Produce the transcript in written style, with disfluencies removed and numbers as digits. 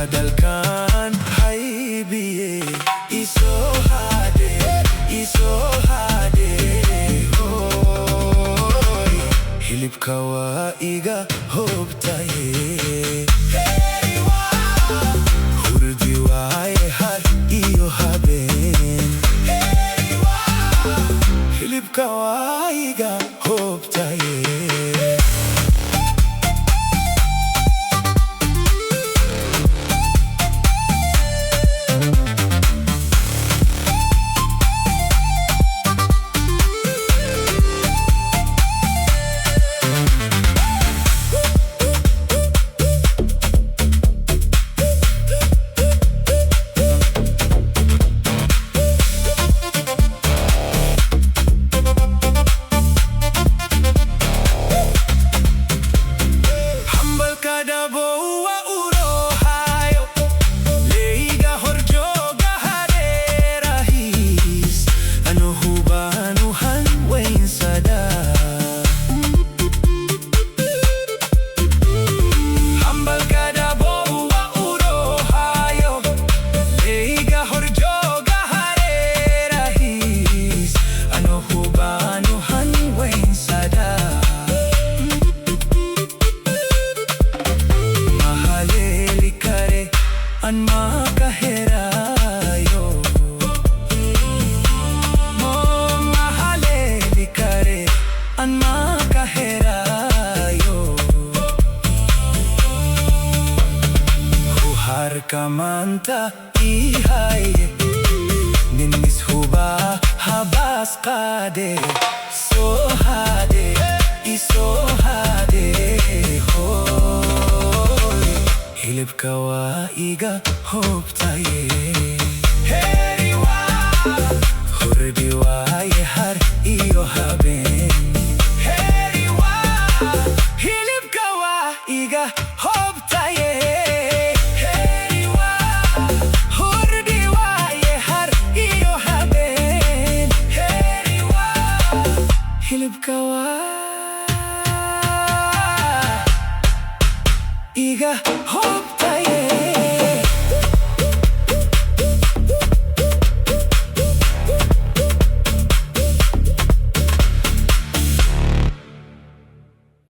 hadalkan haybiye iso hade hoy hilibka waa iga hobtaye hurdi waaye har iyo habeen hilibka waa iga hobtaye Kamanta ihaye ninis huba habas qade so hade iso hade hoy hilibka waa iga hobtaye hey waa hurdi waaye har iyo habeen hey waa hilibka waa iga hobtaye hilibka waa iga hobtaye